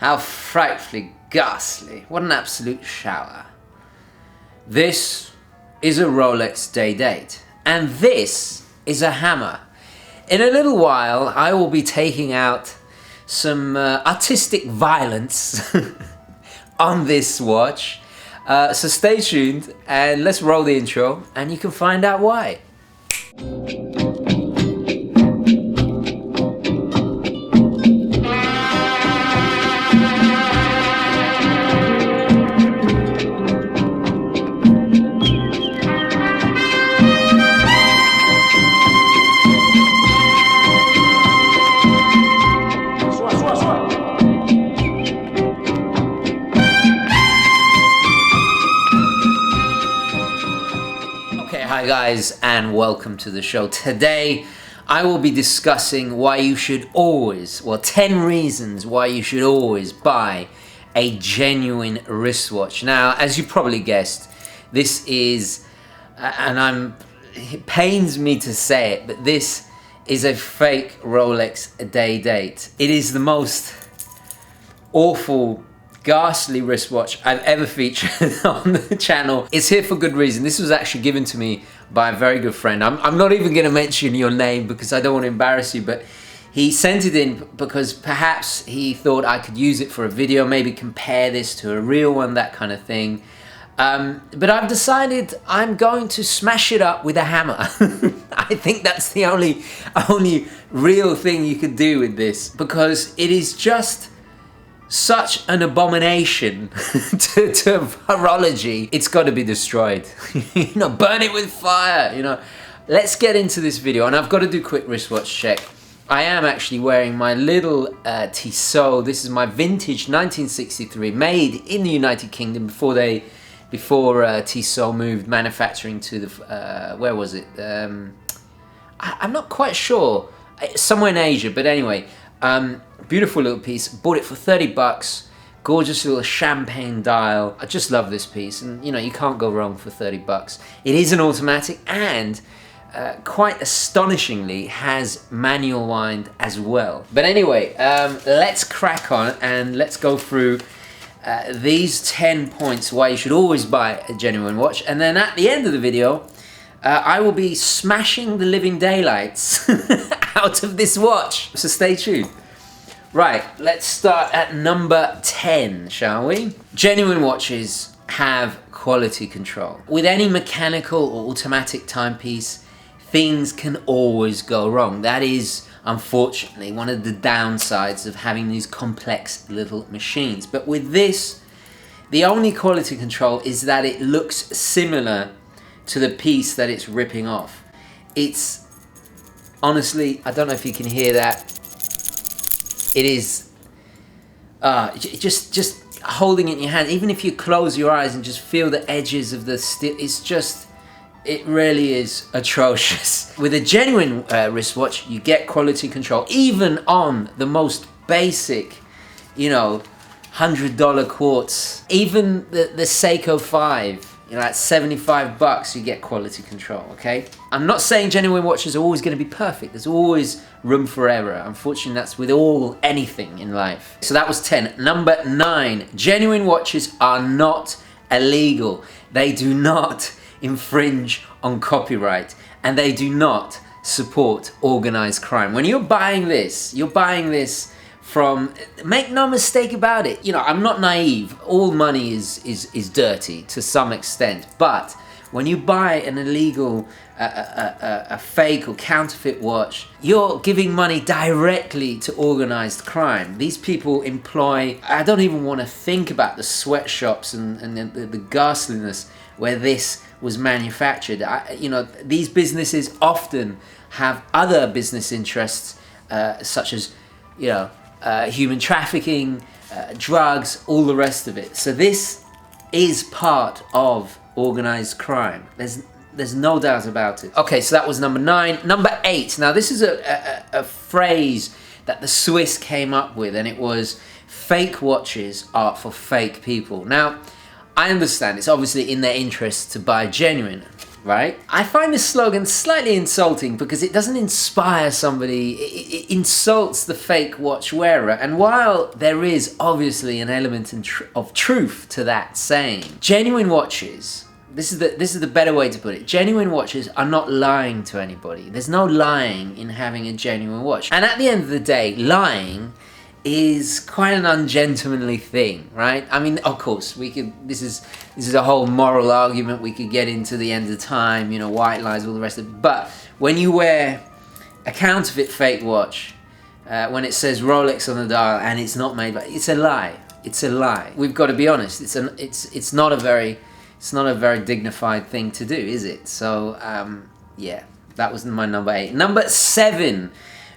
How frightfully ghastly. What an absolute shower. This is a Rolex Day-date. And this is a hammer. In a little while, I will be taking out some artistic violence on this watch. So stay tuned and let's roll the intro and you can find out why. Hi guys, and welcome to the show. Today I will be discussing why you should always, 10 reasons why you should always buy a genuine wristwatch. Now, as you probably guessed, this is, it pains me to say it, but this is a fake Rolex Day-date. It is the most awful, ghastly wristwatch I've ever featured on the channel. It's here for good reason. This was actually given to me by a very good friend. I'm not even going to mention your name because I don't want to embarrass you, but he sent it in because perhaps he thought I could use it for a video, maybe compare this to a real one, that kind of thing. But I've decided I'm going to smash it up with a hammer. I think that's the only real thing you could do with this, because it is just such an abomination to horology. It's got to be destroyed. Burn it with fire. Let's get into this video, and I've got to do a quick wristwatch check. I am actually wearing my little Tissot. This is my vintage 1963, made in the United Kingdom before Tissot moved manufacturing to the where was it? I'm not quite sure. Somewhere in Asia, but anyway. Beautiful little piece, bought it for 30 bucks, gorgeous little champagne dial. I just love this piece, and you can't go wrong for 30 bucks. It is an automatic and quite astonishingly has manual wind as well. But anyway, let's crack on and let's go through these 10 points why you should always buy a genuine watch, and then at the end of the video I will be smashing the living daylights out of this watch, so stay tuned. Right, let's start at number 10, shall we? Genuine watches have quality control. With any mechanical or automatic timepiece, things can always go wrong. That is, unfortunately, one of the downsides of having these complex little machines. But with this, the only quality control is that it looks similar to the piece that it's ripping off. It's, honestly, I don't know if you can hear that. It is just holding it in your hand. Even if you close your eyes and just feel the edges of the steel, it really is atrocious. With a genuine wristwatch, you get quality control, even on the most basic, $100 quartz. Even the Seiko 5. At 75 bucks, you get quality control, okay? I'm not saying genuine watches are always going to be perfect. There's always room for error. Unfortunately, that's with anything in life. So that was 10. Number 9, genuine watches are not illegal. They do not infringe on copyright, and they do not support organized crime. When you're buying this, from, make no mistake about it, I'm not naive. All money is dirty to some extent, but when you buy an illegal, a fake or counterfeit watch, you're giving money directly to organized crime. These people employ, I don't even want to think about the sweatshops and the ghastliness where this was manufactured. These businesses often have other business interests, such as, human trafficking, drugs, all the rest of it. So this is part of organized crime. There's no doubt about it. Okay, so that was number 9. Number 8. Now this is a phrase that the Swiss came up with, and it was, fake watches are for fake people. Now, I understand it's obviously in their interest to buy genuine. right? I find this slogan slightly insulting because it doesn't inspire somebody, it insults the fake watch wearer. And while there is obviously an element of truth to that saying, genuine watches, this is the better way to put it, genuine watches are not lying to anybody. There's no lying in having a genuine watch. And at the end of the day, lying is quite an ungentlemanly thing, right? I mean, of course, we could, this is a whole moral argument we could get into the end of time, you know, white lies, all the rest of it. But when you wear a counterfeit fake watch, when it says Rolex on the dial and it's not made by, it's a lie. It's a lie. We've got to be honest. It's not a very dignified thing to do, is it? So yeah, that was my number 8. Number 7.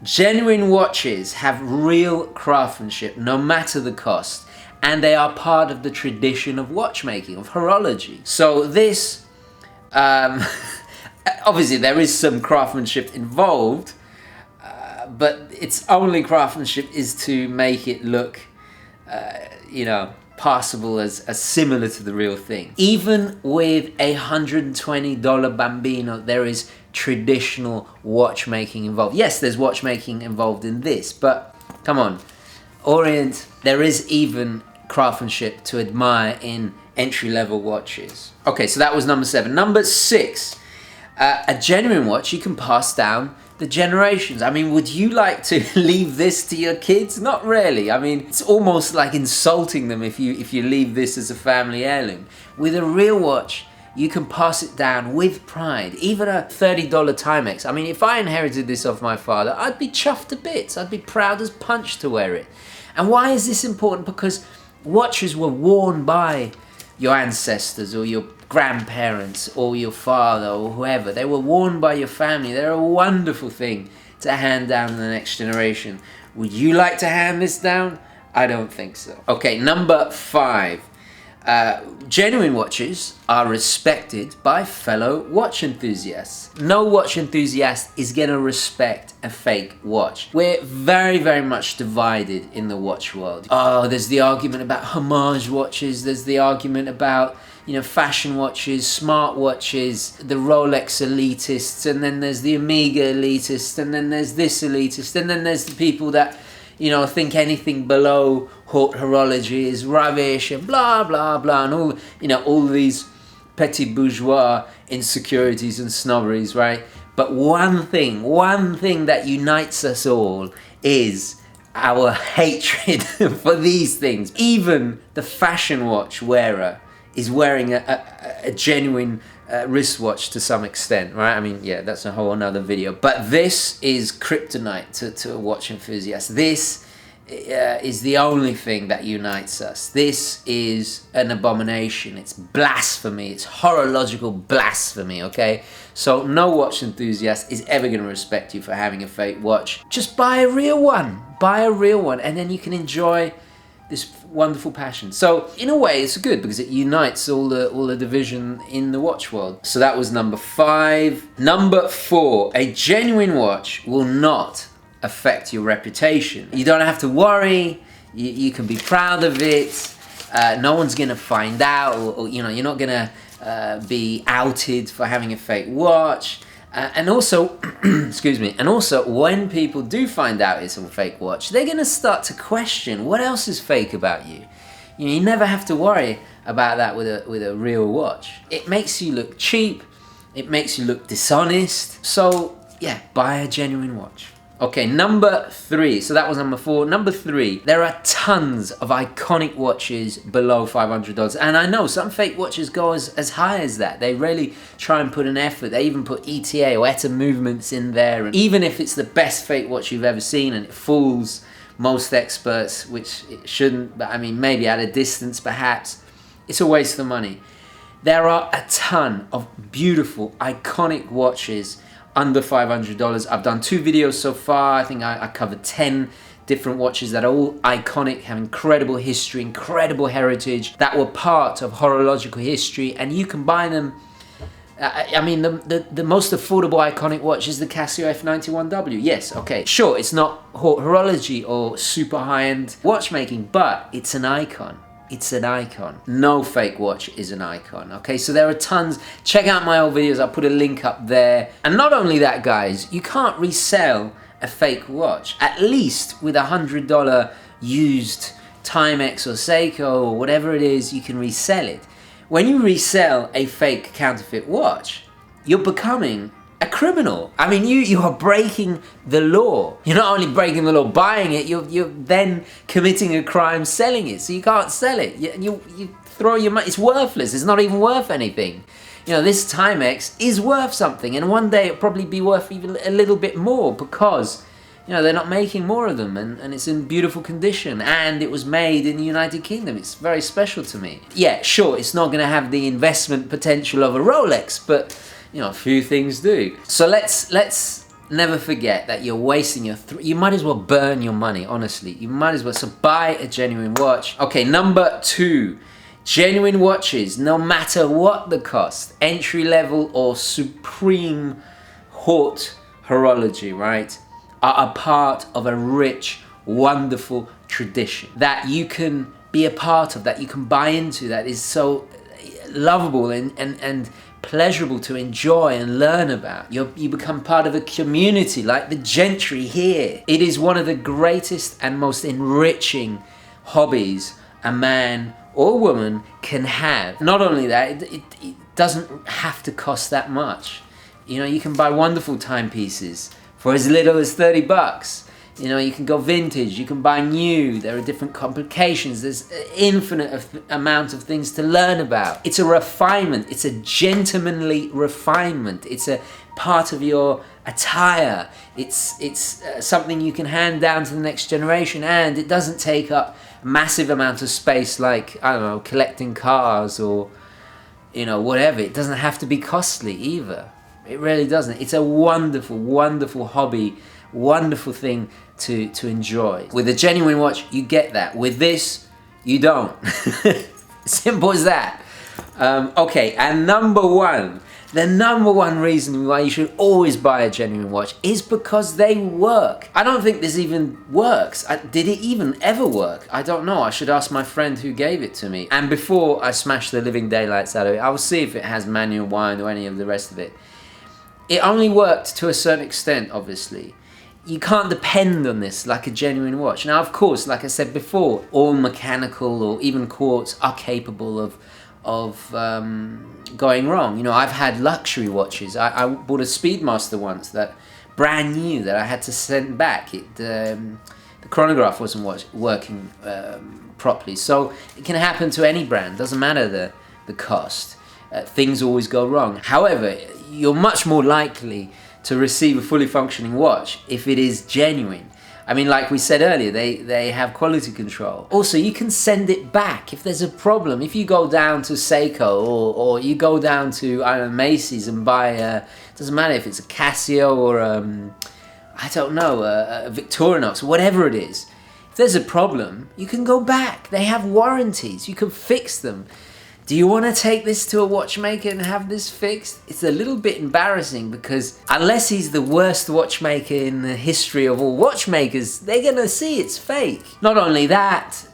Genuine watches have real craftsmanship, no matter the cost, and they are part of the tradition of watchmaking, of horology. So this, obviously there is some craftsmanship involved, but its only craftsmanship is to make it look, you know, passable, as similar to the real thing. Even with a $120 Bambino, there is traditional watchmaking involved. Yes, there's watchmaking involved in this, but come on, Orient, there is even craftsmanship to admire in entry-level watches. Okay, so that was number 7. Number 6, a genuine watch you can pass down the generations. I mean, would you like to leave this to your kids? Not really. I mean, it's almost like insulting them if you leave this as a family heirloom. With a real watch, you can pass it down with pride. Even a $30 Timex. I mean, if I inherited this off my father, I'd be chuffed to bits. I'd be proud as punch to wear it. And why is this important? Because watches were worn by your ancestors or your grandparents or your father or whoever. They were worn by your family. They're a wonderful thing to hand down to the next generation. Would you like to hand this down? I don't think so. Okay, number 5. Genuine watches are respected by fellow watch enthusiasts. No watch enthusiast is gonna respect a fake watch. We're very, very much divided in the watch world. Oh, there's the argument about homage watches. There's the argument about, you know, fashion watches, smart watches, the Rolex elitists, and then there's the Omega elitists, and then there's this elitist, and then there's the people that, you know, think anything below haute horology is rubbish and blah, blah, blah, and all, you know, all these petit bourgeois insecurities and snobberies, right? But one thing that unites us all is our hatred for these things. Even the fashion watch wearer is wearing a genuine wristwatch to some extent, right? I mean, yeah, that's a whole another video. But this is kryptonite to a watch enthusiast. This is the only thing that unites us. This is an abomination. It's blasphemy. It's horological blasphemy, okay? So no watch enthusiast is ever going to respect you for having a fake watch. Just buy a real one. Buy a real one, and then you can enjoy this wonderful passion. So in a way it's good because it unites all the division in the watch world. So that was number 5. Number 4, a genuine watch will not affect your reputation. You don't have to worry. You can be proud of it. No one's gonna find out, or you know, you're not gonna be outed for having a fake watch. And also, excuse me, and also when people do find out it's a fake watch, they're going to start to question what else is fake about you. You know, you never have to worry about that with a real watch. It makes you look cheap, it makes you look dishonest. So yeah, buy a genuine watch. Okay, number 3. So that was number 4. Number 3, there are tons of iconic watches below $500. And I know some fake watches go as high as that. They really try and put an effort. They even put ETA or ETA movements in there. And even if it's the best fake watch you've ever seen and it fools most experts, which it shouldn't, but I mean, maybe at a distance perhaps, it's a waste of money. There are a ton of beautiful, iconic watches under $500. I've done 2 videos so far. I think I covered 10 different watches that are all iconic, have incredible history, incredible heritage, that were part of horological history, and you can buy them. I mean, the most affordable iconic watch is the Casio F91W. Yes, okay, sure, it's not horology or super high-end watchmaking, but it's an icon. it's an icon. No fake watch is an icon, okay? So there are tons. Check out my old videos. I'll put a link up there. And not only that, guys, you can't resell a fake watch. At least with $100 used Timex or Seiko or whatever it is, you can resell it. When you resell a fake counterfeit watch, you're becoming a criminal. I mean, you are breaking the law. You're not only breaking the law buying it, you're then committing a crime selling it. So you can't sell it. You throw your money. It's worthless. It's not even worth anything. You know, this Timex is worth something, and one day it'll probably be worth even a little bit more because, you know, they're not making more of them, and it's in beautiful condition, and it was made in the United Kingdom. It's very special to me. Yeah, sure, it's not going to have the investment potential of a Rolex, but you know, a few things do. So let's never forget that you're wasting your you might as well burn your money, honestly. You might as well. So buy a genuine watch. Okay, number 2. Genuine watches, no matter what the cost, entry level or supreme haute horology, right, are a part of a rich, wonderful tradition that you can be a part of, that you can buy into, that is so lovable and pleasurable to enjoy and learn about. You become part of a community like the gentry here. It is one of the greatest and most enriching hobbies a man or woman can have. Not only that, it doesn't have to cost that much. You know, you can buy wonderful timepieces for as little as $30. You know, you can go vintage, you can buy new, there are different complications, there's an infinite amount of things to learn about. It's a refinement, it's a gentlemanly refinement, it's a part of your attire, it's something you can hand down to the next generation, and it doesn't take up a massive amount of space like, I don't know, collecting cars or, you know, whatever. It doesn't have to be costly either. It really doesn't. It's a wonderful, wonderful hobby, wonderful thing to enjoy. With a genuine watch, you get that. With this, you don't. Simple as that. Okay, and the number one reason why you should always buy a genuine watch is because they work. I don't think this even works. Did it even ever work? I don't know. I should ask my friend who gave it to me. And before I smash the living daylights out of it, I will see if it has manual wind or any of the rest of it. It only worked to a certain extent, obviously. You can't depend on this like a genuine watch. Now, of course, like I said before, all mechanical or even quartz are capable of going wrong. You know, I've had luxury watches. I bought a Speedmaster once, that brand new, that I had to send back. The chronograph wasn't working properly. So it can happen to any brand. Doesn't matter the cost. Things always go wrong. However, you're much more likely to receive a fully functioning watch if it is genuine. I mean, like we said earlier, they have quality control. Also, you can send it back if there's a problem. If you go down to Seiko or you go down to, I don't know, Macy's and buy it doesn't matter if it's a Casio or I don't know, a Victorinox, whatever it is. If there's a problem, you can go back. They have warranties. You can fix them. Do you want to take this to a watchmaker and have this fixed? It's a little bit embarrassing because unless he's the worst watchmaker in the history of all watchmakers, they're going to see it's fake. Not only that,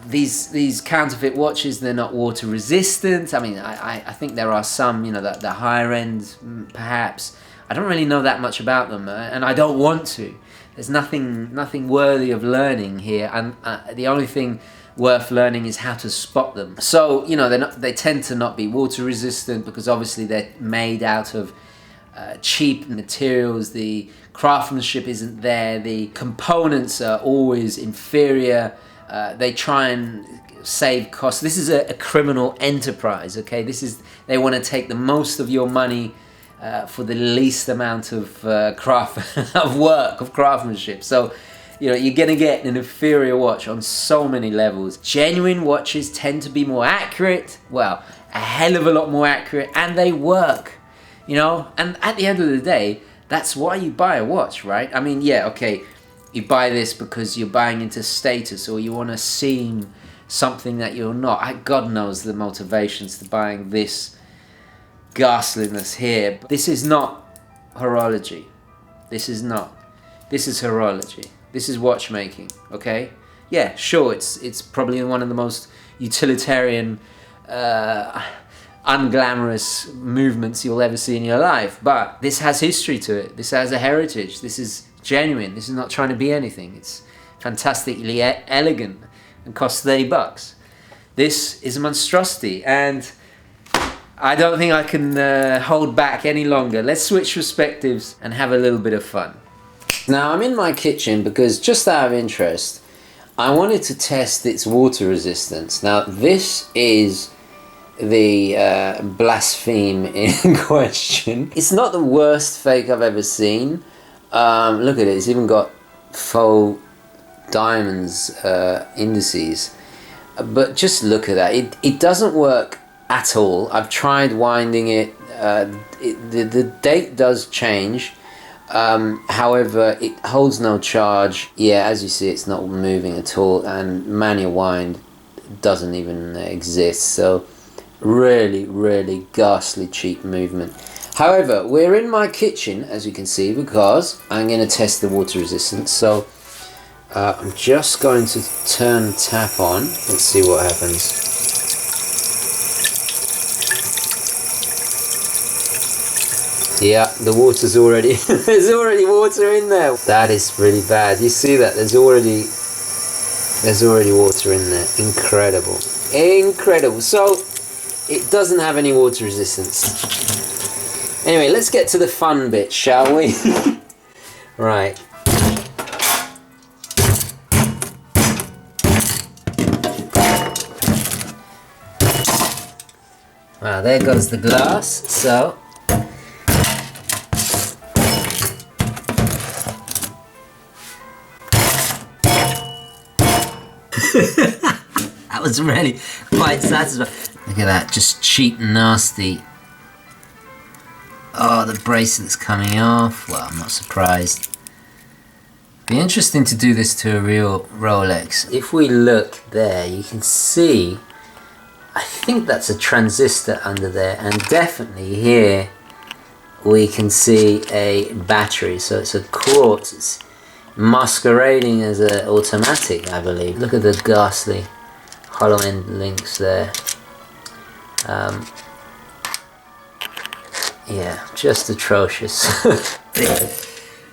these counterfeit watches, they're not water resistant. I mean, I think there are some, you know, the higher end perhaps. I don't really know that much about them, and I don't want to. There's nothing worthy of learning here, and the only thing worth learning is how to spot them. So, you know, they tend to not be water resistant because obviously they're made out of cheap materials. The craftsmanship isn't there. The components are always inferior. They try and save costs. This is a criminal enterprise, okay? They want to take the most of your money for the least amount of craftsmanship. So, you know, you're going to get an inferior watch on so many levels. Genuine watches tend to be more accurate, well, a hell of a lot more accurate, and they work, you know? And at the end of the day, that's why you buy a watch, right? I mean, yeah, okay, you buy this because you're buying into status or you want to seem something that you're not. God knows the motivations to buying this ghastliness here. This is not horology. This is not. This is horology. This is watchmaking, okay? yeah, sure, it's probably one of the most utilitarian, unglamorous movements you'll ever see in your life. But this has history to it. This has a heritage. This is genuine. This is not trying to be anything. It's fantastically elegant and costs $30. This is a monstrosity, and I don't think I can hold back any longer. Let's switch perspectives and have a little bit of fun. Now I'm in my kitchen because, just out of interest, I wanted to test its water resistance. Now this is the blaspheme in question. It's not the worst fake I've ever seen. Look at it, it's even got faux diamonds indices. But just look at that, it doesn't work at all. I've tried winding it. The date does change. However, it holds no charge. Yeah, as you see, it's not moving at all, and manual wind doesn't even exist. So really, really ghastly cheap movement. However, we're in my kitchen, as you can see, because I'm going to test the water resistance. So I'm just going to turn the tap on. Let's see what happens. Yeah, the water's already, there's already water in there. That is really bad. You see that? There's already water in there. Incredible. Incredible. So, it doesn't have any water resistance. Anyway, let's get to the fun bit, shall we? Right. Wow, there goes the glass. So, that was really quite satisfying. Look at that, just cheap, nasty. Oh, the bracelet's coming off. Well, I'm not surprised. Be interesting to do this to a real Rolex. If we look there, you can see, I think that's a transistor under there, and definitely here we can see a battery. So it's a quartz. It's masquerading as an automatic, I believe. Look at the ghastly hollow end links there. Yeah, just atrocious.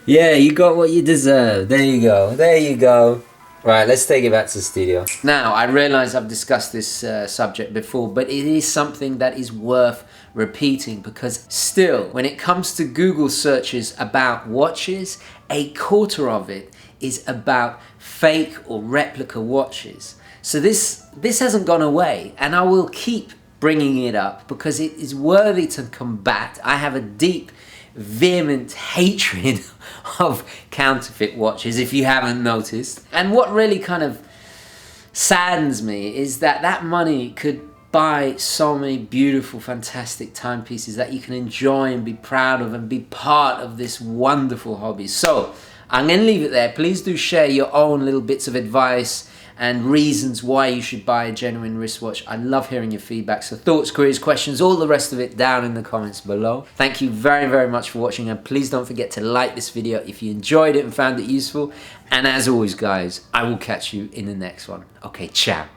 Yeah, you got what you deserve. There you go. There you go. Right, let's take it back to the studio. Now, I realize I've discussed this subject before, but it is something that is worth repeating, because still, when it comes to Google searches about watches, a quarter of it is about fake or replica watches. So this hasn't gone away, and I will keep bringing it up because it is worthy to combat. I have a deep, vehement hatred of counterfeit watches, if you haven't noticed. And what really kind of saddens me is that that money could buy so many beautiful, fantastic timepieces that you can enjoy and be proud of and be part of this wonderful hobby. So I'm going to leave it there. Please do share your own little bits of advice and reasons why you should buy a genuine wristwatch. I love hearing your feedback. So thoughts, queries, questions, all the rest of it down in the comments below. Thank you very, very much for watching, and please don't forget to like this video if you enjoyed it and found it useful. And as always, guys, I will catch you in the next one. Okay, ciao.